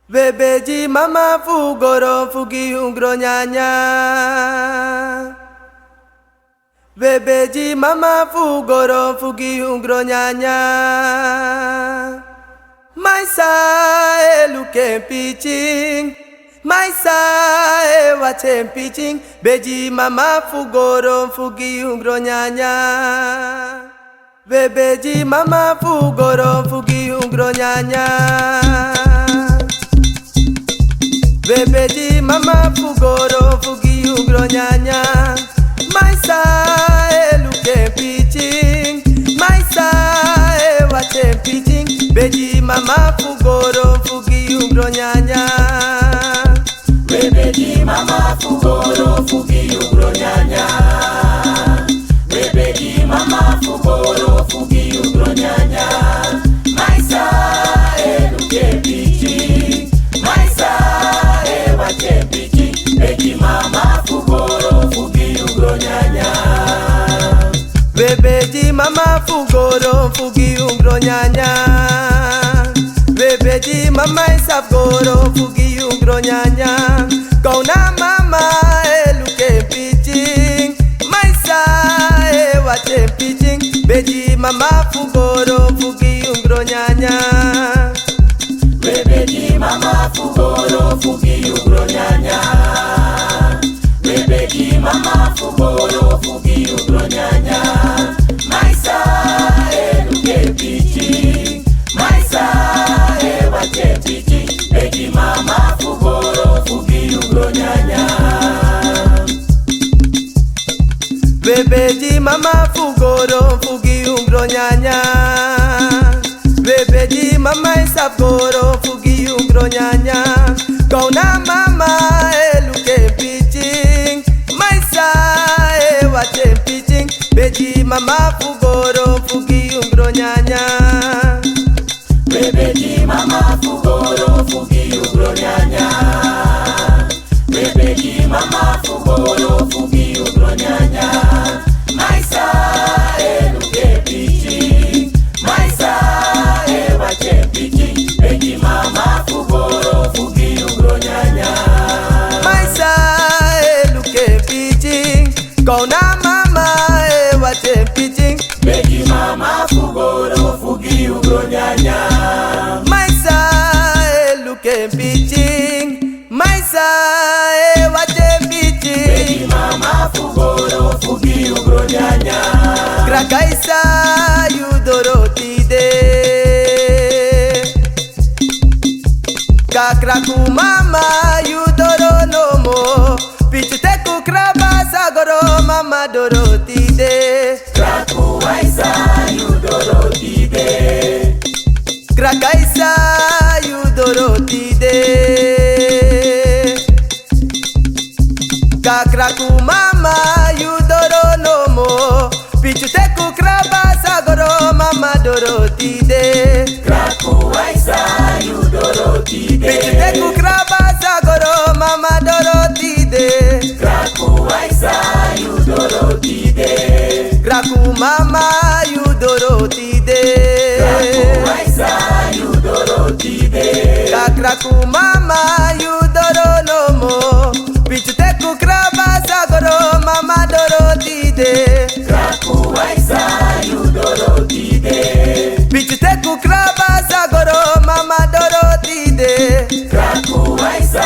Bebeji mama fugoro fugi ungro nyanya. Bebeji mama fugoro fugi ungro nyanya. Maisa eluke pitching. Maisa wache pitching. Beji mama fugoro fugi ungro nyanya. Bebeji mama fugoro fugi ungro nyanya. Bebeji mama fugoro fugi ungro nyanya. Maisa eluke pitching. Maisa wache pitching. Beji mama fugoro fugi ungro nyanya. Bebeji mama fugoro fugi ungro nyanya. Bebeji mama fugoro fugi ungro nyanya. Maisa eluke pitching. Maisa wache pitching. Bebeji mama fugoro fugi ungro nyanya. Bebeji mama fugoro fugi ungro nyanya. Bebeji mama isafgoro fugi ungro nyanya. Kauna mama eluke pitching. Maisa wache pitching. Beji mama fugoro fugi ungro nyanya. Bebeji mama fugoro fugi ungro nyanya. Bebeji mama fugoro fugi ungro nyanya. Maisa eluke pitching. Maisa wache pitching. Bebeji mama fugoro fugi ungro nyanya. Bebeji mama fugoro fugi ungro nyanya. Bebeji mama isafgoro fugi ungro nyanya. Kauna mama eluke pitching. Maisa wache pitching. Beji mama fugoro fugi ungro nyanya. Bebeji mama fugoro fugi ungro nyanya. Bebeji mama fugoro fugi ungro nyanya. Maisa eluke pitching. Maisa wache pitching. Bebeji mama fugoro fugi ungro nyanya. Maisa eluke pitching. Kauna mama wache pitching. Bebeji mama fugoro fugi ungro nyanya. Maisa eluke pitching. Maisa wache pitching. Bebeji mama fugoro fugi ungro nyanya. Krakaisa yudorotide. Kakraku mama yudoro nomo. Pichuteku kraba sagoro mama dorotide. Kraku waisa yudorotide. Krakaisa yudorotide. Kakraku mama yudoro nomo. Pichuteku kraba sagoro mama dorotide. Kraku waisa yudorotide. Pichuteku kraba sagoro mama dorotide. Kraku waisa yudorotide. Kraku mama yudorotide. Kraku waisa yudorotide. Kakraku mama yudoro nomo. Pichuteku kraba sagoro mama dorotide. Kraku waisa yudorotide. Pichuteku kraba sagoro mama dorotide. Kraku waisa